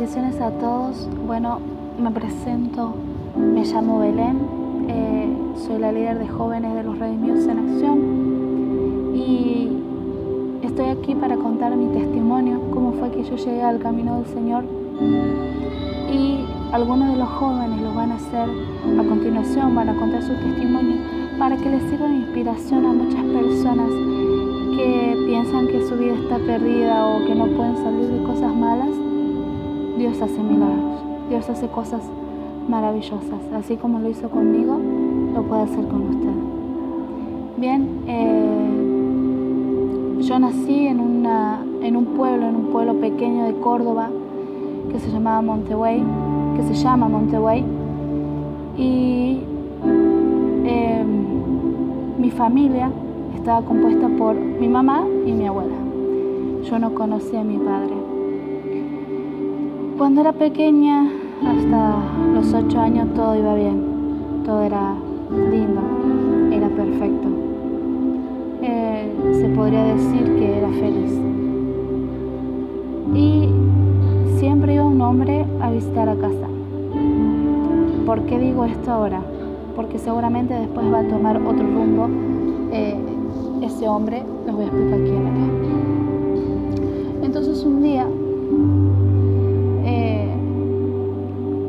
Bendiciones a todos. Bueno, me presento, me llamo Belén, soy la líder de jóvenes de los Redimidos en Acción y estoy aquí para contar mi testimonio, cómo fue que yo llegué al camino del Señor, y algunos de los jóvenes lo van a hacer a continuación, van a contar su testimonio para que les sirva de inspiración a muchas personas que piensan que su vida está perdida o que no pueden salir de cosas malas. Dios hace milagros, Dios hace cosas maravillosas, así como lo hizo conmigo, lo puede hacer con usted. Bien, yo nací en un pueblo pequeño de Córdoba que se llama Montevideo, y mi familia estaba compuesta por mi mamá y mi abuela. Yo no conocía a mi padre. Cuando era pequeña, hasta los 8 años, todo iba bien, todo era lindo, era perfecto. Se podría decir que era feliz. Y siempre iba un hombre a visitar a casa. ¿Por qué digo esto ahora? Porque seguramente después va a tomar otro rumbo. Ese hombre, les voy a explicar quién era. Entonces un día,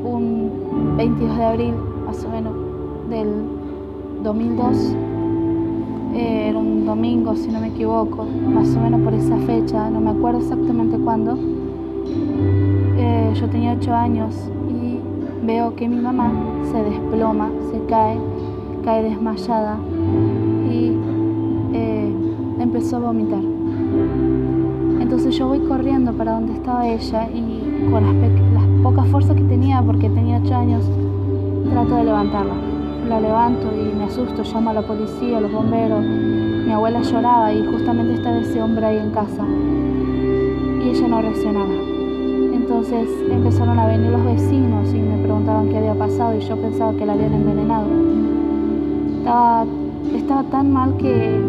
un 22 de abril, más o menos, del 2002, era un domingo, si no me equivoco, más o menos por esa fecha, no me acuerdo exactamente cuándo. Yo tenía 8 años y veo que mi mamá se desploma, se cae desmayada y empezó a vomitar. Entonces yo voy corriendo para donde estaba ella y con las pocas fuerzas que tenía, porque tenía 8 años, trato de levantarla. La levanto y me asusto, llamo a la policía, a los bomberos. Mi abuela lloraba y justamente estaba ese hombre ahí en casa y ella no reaccionaba. Entonces empezaron a venir los vecinos y me preguntaban qué había pasado y yo pensaba que la habían envenenado. Estaba tan mal que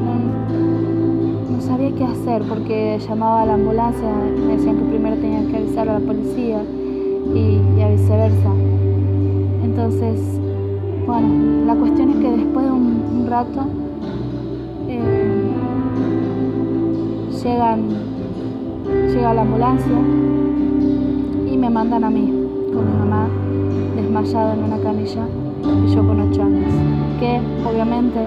no sabía qué hacer, porque llamaba a la ambulancia, me decían que primero tenían que avisar a la policía y viceversa. Entonces, bueno, la cuestión es que después de un rato llega la ambulancia y me mandan a mí con mi mamá desmayada en una camilla y yo con 8 años, que obviamente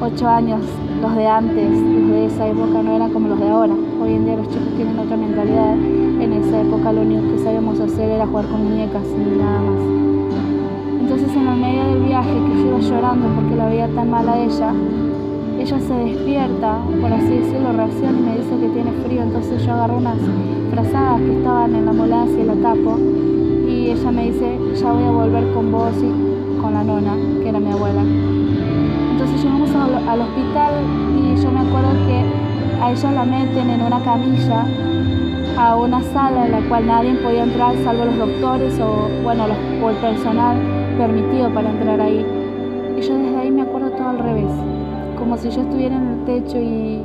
8 años, los de antes, los de esa época no eran como los de ahora. Hoy en día los chicos tienen otra mentalidad. En esa época lo único que sabíamos hacer era jugar con muñecas y nada más. Entonces en el medio del viaje, que yo iba llorando porque la veía tan mal a ella se despierta, por así decirlo, reacciona y me dice que tiene frío. Entonces yo agarro unas frazadas que estaban en la ambulancia y la tapo, y ella me dice, ya voy a volver con vos y con la nona, que era mi abuela. Entonces llegamos al hospital y yo me acuerdo que a ella la meten en una camilla a una sala en la cual nadie podía entrar salvo los doctores o el personal permitido para entrar ahí. Y yo desde ahí me acuerdo todo al revés, como si yo estuviera en el techo y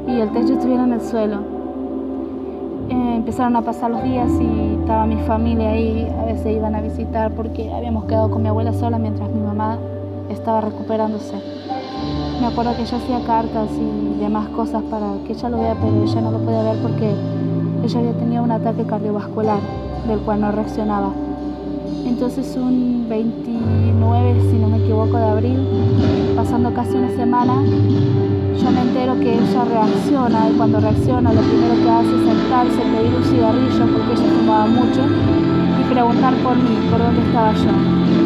el techo estuviera en el suelo. Empezaron a pasar los días y estaba mi familia ahí, a veces iban a visitar porque habíamos quedado con mi abuela sola mientras mi mamá estaba recuperándose. Me acuerdo que yo hacía cartas y demás cosas para que ella lo vea, pero ella no lo podía ver porque ella había tenido un ataque cardiovascular del cual no reaccionaba. Entonces un 29, si no me equivoco, de abril, pasando casi una semana, yo me entero que ella reacciona, y cuando reacciona lo primero que hace es sentarse, pedir un cigarrillo porque ella fumaba mucho y preguntar por mí, por dónde estaba yo.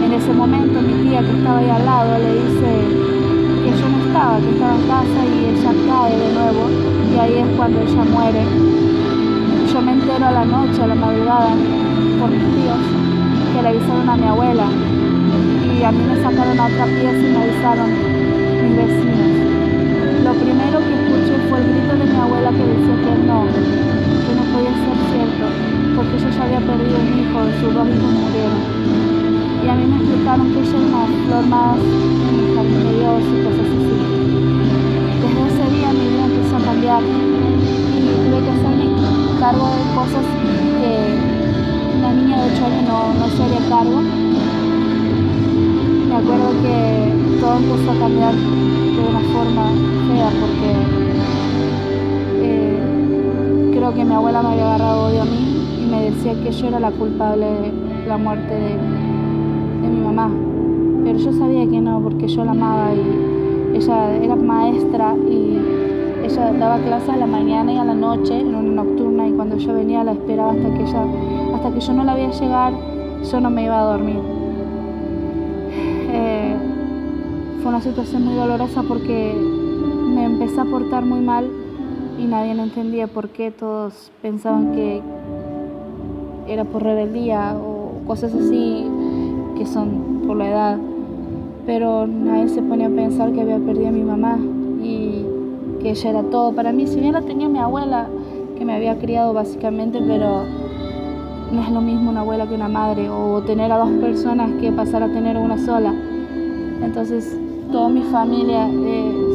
En ese momento mi tía, que estaba ahí al lado, le dice que yo no estaba, que estaba en casa, y ella cae de nuevo y ahí es cuando ella muere. Yo me entero a la noche, a la madrugada, por mis tíos, que le avisaron a mi abuela, y a mí me sacaron a otra pieza y me avisaron mis vecinos. Lo primero que escuché fue el grito de mi abuela que decía que no podía ser cierto, porque ella ya había perdido un hijo, sus 2 hijos murieron. Y a mí me explicaron que ella era una flor más en el jardín de Dios y cosas así. Desde ese día mi vida empezó a cambiar y tuve que hacerme cargo de cosas que no se haría cargo. Me acuerdo que todo empezó a cambiar de una forma fea porque creo que mi abuela me había agarrado odio a mí y me decía que yo era la culpable de la muerte de mi mamá. Pero yo sabía que no, porque yo la amaba y ella era maestra y ella daba clases a la mañana y a la noche en una nocturna, y cuando yo venía la esperaba hasta que yo no la veía llegar, yo no me iba a dormir. Fue una situación muy dolorosa porque me empecé a portar muy mal y nadie no entendía por qué. Todos pensaban que era por rebeldía o cosas así que son por la edad, pero nadie se ponía a pensar que había perdido a mi mamá y que ella era todo para mí. Si bien la tenía mi abuela, que me había criado básicamente, pero no es lo mismo una abuela que una madre, o tener a dos personas que pasar a tener una sola. Entonces toda mi familia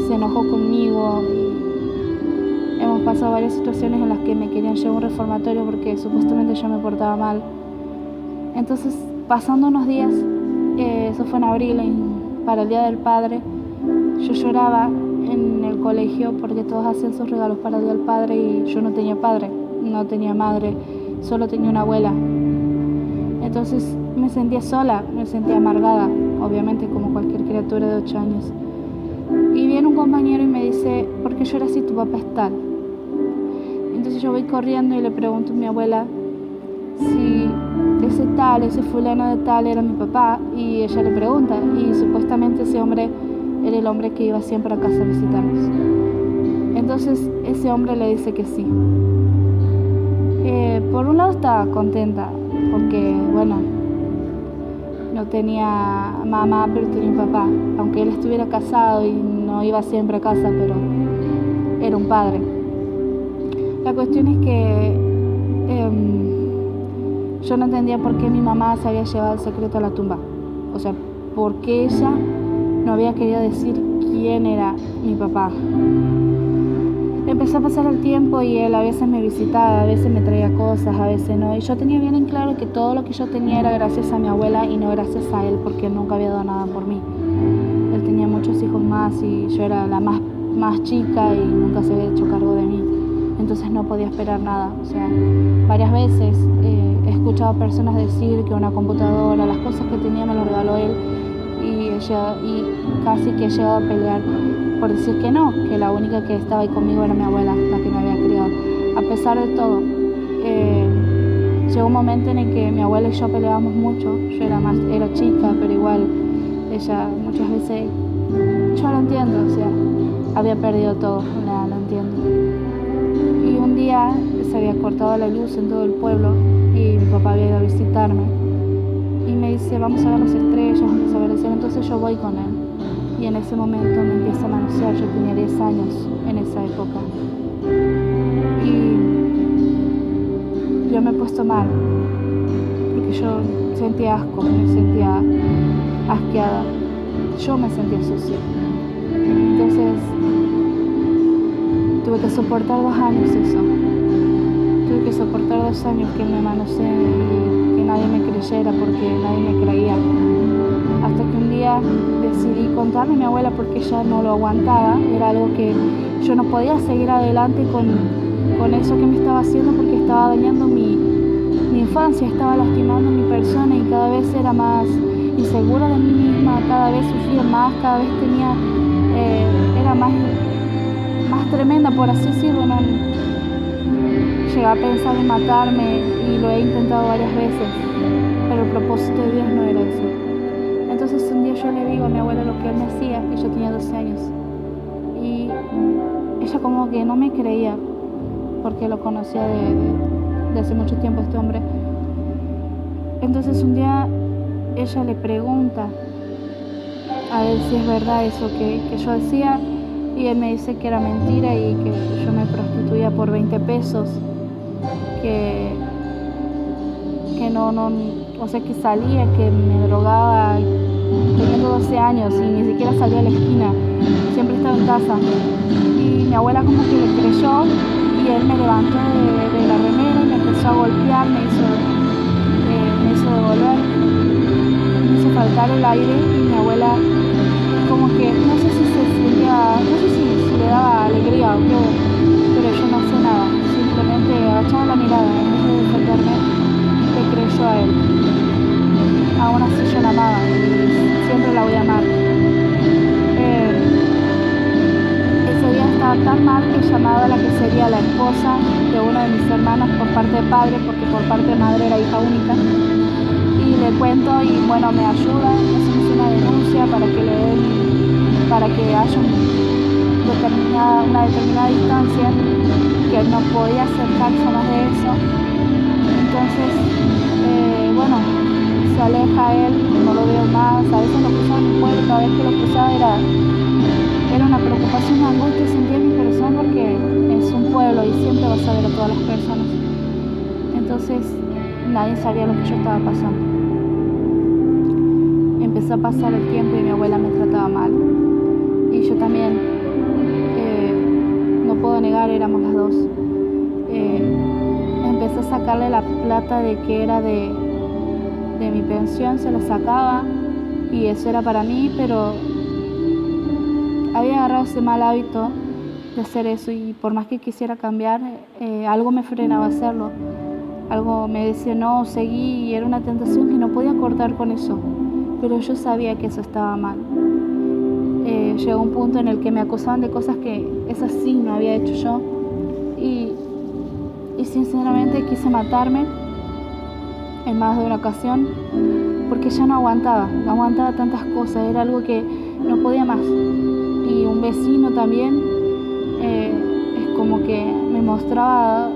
se enojó conmigo y hemos pasado varias situaciones en las que me querían llevar a un reformatorio porque supuestamente yo me portaba mal. Entonces, pasando unos días, eso fue en abril, para el Día del Padre, yo lloraba en el colegio porque todos hacían sus regalos para el Día del Padre y yo no tenía padre, no tenía madre, solo tenía una abuela. Entonces me sentía sola, me sentía amargada, obviamente como cualquier criatura de 8 años. Y viene un compañero y me dice, ¿por qué lloras si tu papá es tal? Entonces yo voy corriendo y le pregunto a mi abuela si ese fulano de tal era mi papá, y ella le pregunta, y supuestamente ese hombre era el hombre que iba siempre a casa a visitarnos. Entonces ese hombre le dice que sí. Por un lado estaba contenta porque, bueno, no tenía mamá, pero tenía un papá, aunque él estuviera casado y no iba siempre a casa, pero era un padre. La cuestión es que yo no entendía por qué mi mamá se había llevado el secreto a la tumba. O sea, por qué ella no había querido decir quién era mi papá. Empezó a pasar el tiempo y él a veces me visitaba, a veces me traía cosas, a veces no. Y yo tenía bien en claro que todo lo que yo tenía era gracias a mi abuela y no gracias a él, porque él nunca había dado nada por mí. Él tenía muchos hijos más y yo era la más chica y nunca se había hecho cargo de mí. Entonces no podía esperar nada. O sea, varias veces he escuchado personas decir que una computadora, las cosas que tenía me las regaló él, y casi que he llegado a pelear por decir que no, que la única que estaba ahí conmigo era mi abuela, la que me había criado. A pesar de todo, llegó un momento en el que mi abuela y yo peleábamos mucho. Yo era chica, pero igual ella muchas veces, yo lo entiendo, o sea, había perdido todo, lo entiendo. Y un día se había cortado la luz en todo el pueblo y mi papá había ido a visitarme y me dice, vamos a ver las estrellas, vamos a ver el cielo. Entonces yo voy con él. Y en ese momento me empieza a manosear. Yo tenía 10 años en esa época. Y yo me he puesto mal, porque yo sentía asco, me sentía asqueada. Yo me sentía sucia. Entonces, tuve que soportar 2 años eso. Tuve que soportar 2 años que me manosee y que nadie me creyera porque nadie me creía. Hasta que un día decidí contarle a mi abuela porque ella no lo aguantaba. Era algo que yo no podía seguir adelante con eso que me estaba haciendo, porque estaba dañando mi infancia, estaba lastimando mi persona y cada vez era más insegura de mí misma, cada vez sufría más, cada vez era más tremenda, por así decirlo. ¿No? Llegué a pensar en matarme y lo he intentado varias veces, pero el propósito de Dios no era eso. Entonces un día yo le digo a mi abuela lo que él me hacía, que yo tenía 12 años, y ella como que no me creía, porque lo conocía de hace mucho tiempo este hombre. Entonces un día ella le pregunta a ver si es verdad eso que yo decía, y él me dice que era mentira y que yo me prostituía por 20 pesos, que no, o sea, que salía, que me drogaba teniendo 12 años y ni siquiera salía a la esquina, siempre estaba en casa. Y mi abuela como que le creyó y él me levantó de la remera y me empezó a golpear, me hizo devolver soltar el aire y mi abuela como que, no sé si se sentía, no sé si le daba alegría o qué, pero yo no hacía nada, simplemente agachaba la mirada en vez de defenderme, le creyó a él. Aún así yo la amaba y siempre la voy a amar. Ese día estaba tan mal que llamaba a la que sería la esposa de uno de mis hermanos por parte de padre, porque por parte de madre era hija única. Y le cuento y bueno, me ayuda, hacemos una denuncia para que haya una determinada distancia, que no podía acercarse más de eso. Entonces, bueno, se aleja él, no lo veo más, a veces lo cruzaba en el pueblo, cada vez que lo cruzaba era una preocupación, una angustia, sentía en mi corazón porque es un pueblo y siempre vas a ver a todas las personas. Entonces, nadie sabía lo que yo estaba pasando. Empezó a pasar el tiempo y mi abuela me trataba mal. Y yo también, no puedo negar, éramos las dos. Empecé a sacarle la plata de que era de mi pensión, se la sacaba y eso era para mí, pero había agarrado ese mal hábito de hacer eso y por más que quisiera cambiar, algo me frenaba a hacerlo. Algo me decía no, seguí, y era una tentación que no podía cortar con eso, pero yo sabía que eso estaba mal. Llegó un punto en el que me acusaban de cosas que esas sí no había hecho yo y sinceramente quise matarme en más de una ocasión porque ya no aguantaba tantas cosas, era algo que no podía más. Y un vecino también es como que me mostraba,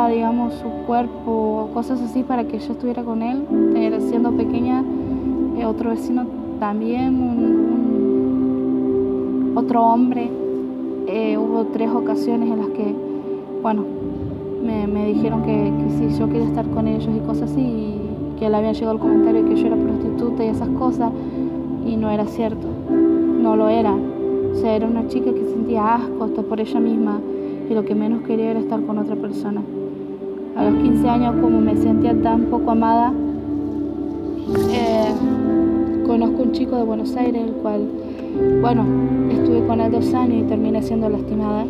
digamos, su cuerpo o cosas así para que yo estuviera con él. Siendo pequeña, otro vecino también, otro hombre. Hubo 3 ocasiones en las que, bueno, me dijeron que si yo quería estar con ellos y cosas así, y que le había llegado el comentario de que yo era prostituta y esas cosas, y no era cierto, no lo era. O sea, era una chica que sentía asco hasta por ella misma y lo que menos quería era estar con otra persona. A los 15 años, como me sentía tan poco amada, conozco un chico de Buenos Aires, el cual, bueno, estuve con él 2 años y terminé siendo lastimada.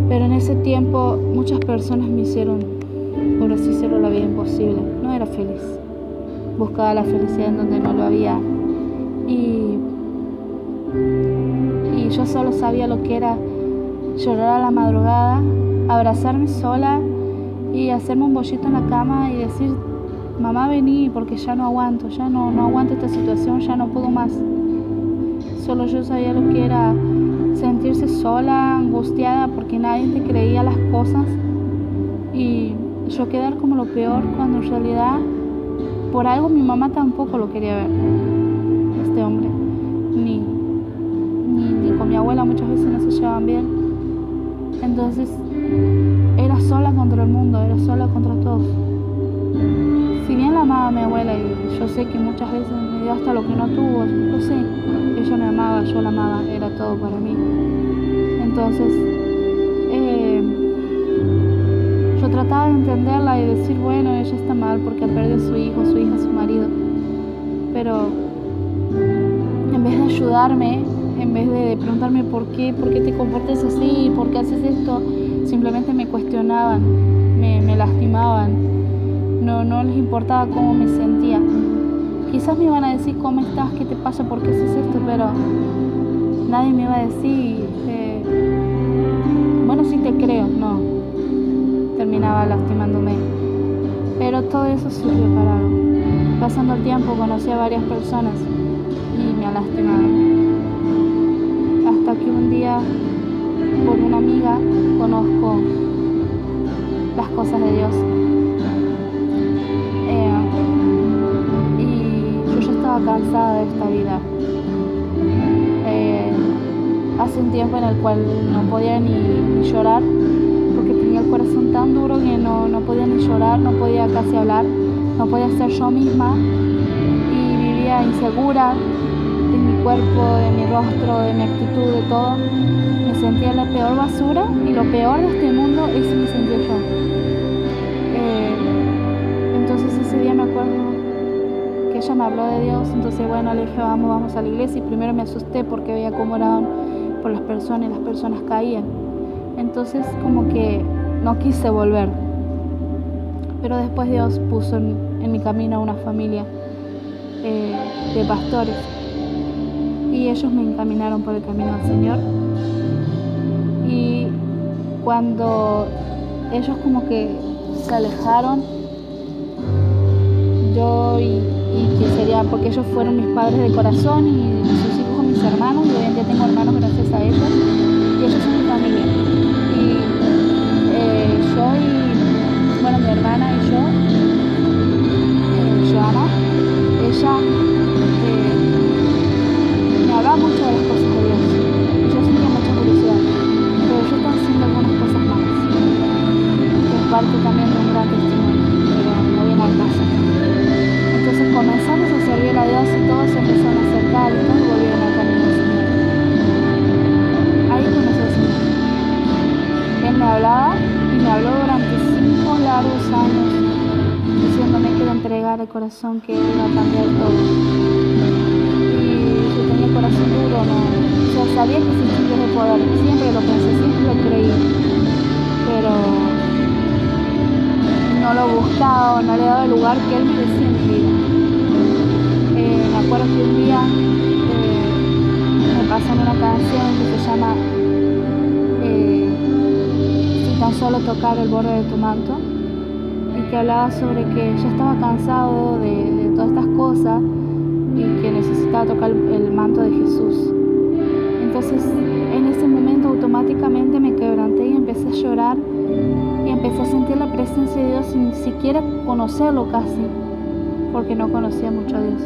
Pero en ese tiempo muchas personas me hicieron, por así decirlo, la vida imposible. No era feliz. Buscaba la felicidad en donde no lo había. Y yo solo sabía lo que era llorar a la madrugada, abrazarme sola y hacerme un bollito en la cama y decir, mamá, vení, porque ya no aguanto, no aguanto esta situación, ya no puedo más. Solo yo sabía lo que era sentirse sola, angustiada, porque nadie te creía las cosas y yo quedar como lo peor, cuando en realidad por algo mi mamá tampoco lo quería ver, este hombre, ni con mi abuela muchas veces no se llevaban bien. Entonces era sola contra el mundo, era sola contra todos. Si bien la amaba a mi abuela y yo sé que muchas veces me dio hasta lo que no tuvo, lo sé, ella me amaba, yo la amaba, era todo para mí. Entonces yo trataba de entenderla y decir, bueno, ella está mal porque ha perdido a su hijo, su hija, su marido, pero en vez de ayudarme, en vez de preguntarme por qué te comportas así, por qué haces esto, simplemente me cuestionaban, me lastimaban, no les importaba cómo me sentía. Quizás me iban a decir, ¿cómo estás? ¿Qué te pasa? ¿Por qué haces esto? Pero nadie me iba a decir, bueno, sí te creo, no. Terminaba lastimándome. Pero todo eso sirvió para algo. Pasando el tiempo conocí a varias personas y me han lastimado. Hasta que un día, por una amiga, conozco las cosas de Dios. Y yo ya estaba cansada de esta vida. Hace un tiempo en el cual no podía ni llorar, porque tenía el corazón tan duro que no podía ni llorar, no podía casi hablar, no podía ser yo misma y vivía insegura de mi cuerpo, de mi rostro, de mi actitud, de todo. Me sentía la peor basura y lo peor de este mundo, eso me sentía yo. Entonces ese día me acuerdo ella me habló de Dios, entonces bueno, le dije, vamos a la iglesia, y primero me asusté porque veía cómo oraban por las personas y las personas caían. Entonces como que no quise volver. Pero después Dios puso en mi camino a una familia de pastores, y ellos me encaminaron por el camino del Señor. Y cuando ellos como que se alejaron, yo y que sería porque ellos fueron mis padres de corazón y sus hijos mis hermanos, y hoy en día tengo hermanos gracias a ellos, y ellos son mi familia. Y yo y, bueno, mi hermana y yo, Joana, ella me hablaba mucho de las cosas de Dios, y yo sentía mucha curiosidad, pero yo estaba haciendo algunas cosas malas, que es parte también de un gran testimonio, pero no viene al caso. Entonces comenzamos a servir a Dios y todos se empezaron a acercar y todos volvieron al camino del Señor. Ahí conocí al Señor. Él me hablaba y me habló durante 5 largos años diciéndome que le entregara el corazón, que iba a cambiar todo. Y yo tenía el corazón duro, ¿no? O sea, sabía que existía un Dios de poder, siempre lo pensé, siempre lo creí, pero no lo buscaba, no le daba el lugar que él merecía en mi vida. Me acuerdo que un día me pasan una canción que se llama Si tan solo tocar el borde de tu manto, y que hablaba sobre que ya estaba cansado de todas estas cosas y que necesitaba tocar el manto de Jesús. Entonces en ese momento automáticamente me quebranté y empecé a llorar y empecé a sentir la presencia de Dios sin siquiera conocerlo casi, porque no conocía mucho a Dios.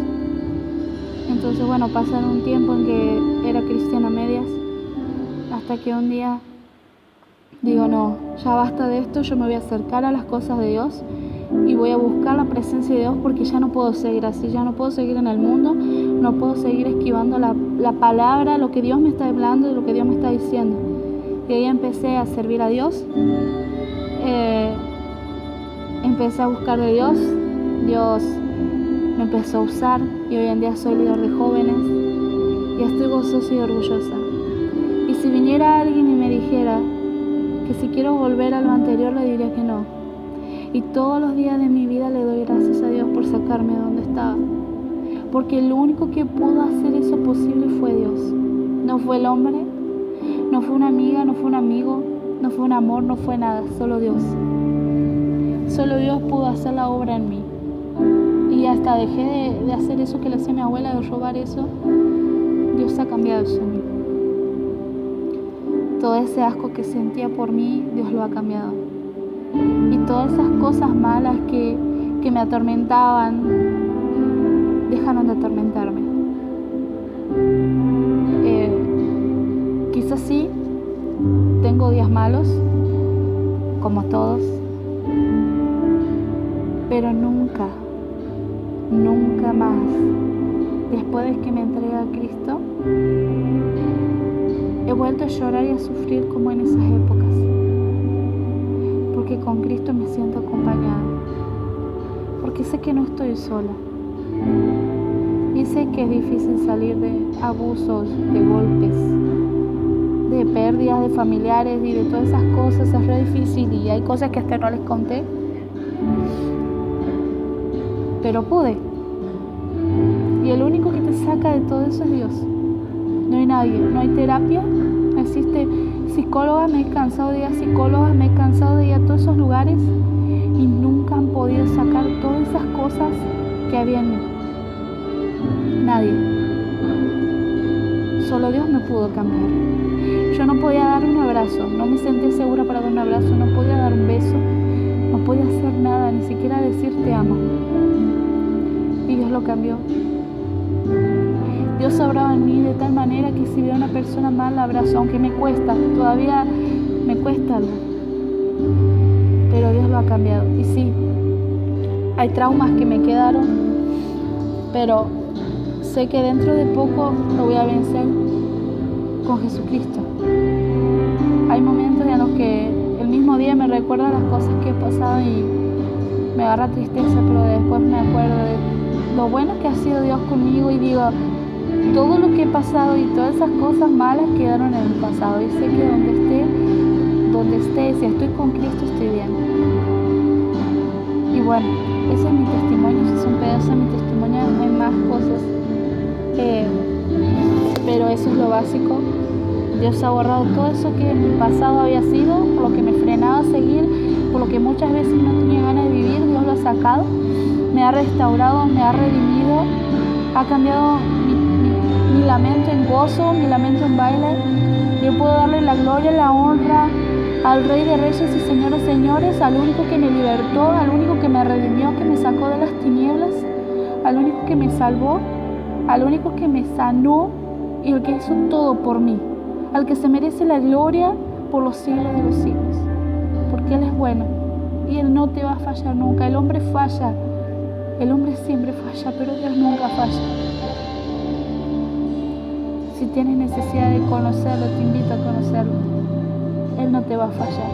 Entonces bueno, pasaron un tiempo en que era cristiana a medias, hasta que un día digo, no, ya basta de esto, yo me voy a acercar a las cosas de Dios y voy a buscar la presencia de Dios, porque ya no puedo seguir así, ya no puedo seguir en el mundo, no puedo seguir esquivando la palabra, lo que Dios me está hablando y lo que Dios me está diciendo. Y ahí empecé a servir a Dios, empecé a buscar de Dios, Dios me empezó a usar y hoy en día soy líder de jóvenes y estoy gozosa y orgullosa. Y si viniera alguien y me dijera que si quiero volver a lo anterior, le diría que no. Y todos los días de mi vida le doy gracias a Dios por sacarme de donde estaba, porque el único que pudo hacer eso posible fue Dios. No fue el hombre, no fue una amiga, no fue un amigo, no fue un amor, no fue nada, solo Dios. Solo Dios pudo hacer la obra en mí. Y hasta dejé de hacer eso que le hacía mi abuela, de robar eso. Dios ha cambiado eso en mí. Todo ese asco que sentía por mí, Dios lo ha cambiado. Y todas esas cosas malas que me atormentaban, dejaron de atormentarme. Quizás sí, tengo días malos, como todos, pero nunca más, después de que me entregué a Cristo, he vuelto a llorar y a sufrir como en esas épocas, porque con Cristo me siento acompañada, porque sé que no estoy sola, y sé que es difícil salir de abusos, de golpes, de pérdidas de familiares y de todas esas cosas. Es re difícil y hay cosas que hasta no les conté, pero pude. Y el único que te saca de todo eso es Dios. No hay nadie, no hay terapia, no existe psicóloga. Me he cansado de ir a psicólogas, me he cansado de ir a todos esos lugares y nunca han podido sacar todas esas cosas que había en mí. Nadie. Solo Dios me pudo cambiar. Yo no podía dar un abrazo, no me sentía segura para dar un abrazo, no podía dar un beso, no podía hacer nada, ni siquiera decir te amo. Y Dios lo cambió. Dios obraba en mí de tal manera que si veo a una persona mal, la abrazo, aunque me cuesta, todavía me cuesta algo. Pero Dios lo ha cambiado. Y sí, hay traumas que me quedaron, pero sé que dentro de poco lo voy a vencer con Jesucristo. Hay momentos en los que el mismo día me recuerda las cosas que he pasado y me agarra tristeza, pero después me acuerdo lo bueno que ha sido Dios conmigo y digo, todo lo que he pasado y todas esas cosas malas quedaron en el pasado. Y sé que donde esté, si estoy con Cristo, estoy bien. Y bueno, ese es mi testimonio, ese es un pedazo de mi testimonio, hay más cosas. Pero eso es lo básico. Dios ha borrado todo eso que en mi pasado había sido, por lo que me frenaba a seguir, por lo que muchas veces no tenía ganas de vivir. Dios lo ha sacado, me ha restaurado, me ha redimido, ha cambiado mi lamento en gozo, mi lamento en baile. Yo puedo darle la gloria, la honra al Rey de Reyes y Señor de Señores, al único que me libertó, al único que me redimió, que me sacó de las tinieblas, al único que me salvó, al único que me sanó y el que hizo todo por mí, al que se merece la gloria por los siglos de los siglos, porque Él es bueno y Él no te va a fallar nunca. El hombre falla, el hombre siempre falla, pero Dios nunca falla. Si tienes necesidad de conocerlo, te invito a conocerlo. Él no te va a fallar.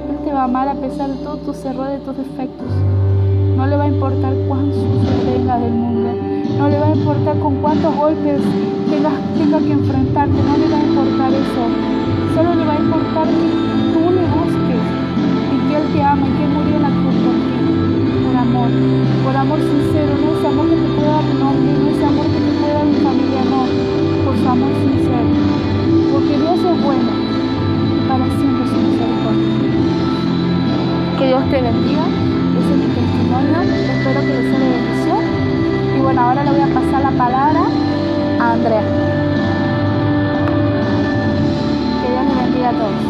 Él te va a amar a pesar de todos tus errores, de tus defectos. No le va a importar cuán sucio venga del mundo. No le va a importar con cuántos golpes tenga que enfrentarte. No le va a importar eso. Solo le va a importar que tú le busques y que Él te ama y que murió en la cruz por ti. Por amor sincero, no ese amor que te puede dar un hombre, no ese amor que te puede dar una familia, no, por su amor sincero, porque Dios es bueno y para siempre su misericordia. Que Dios te bendiga, ese es mi testimonio, espero que les sea de bendición. Y bueno, ahora le voy a pasar la palabra a Andrea. Que Dios les bendiga a todos.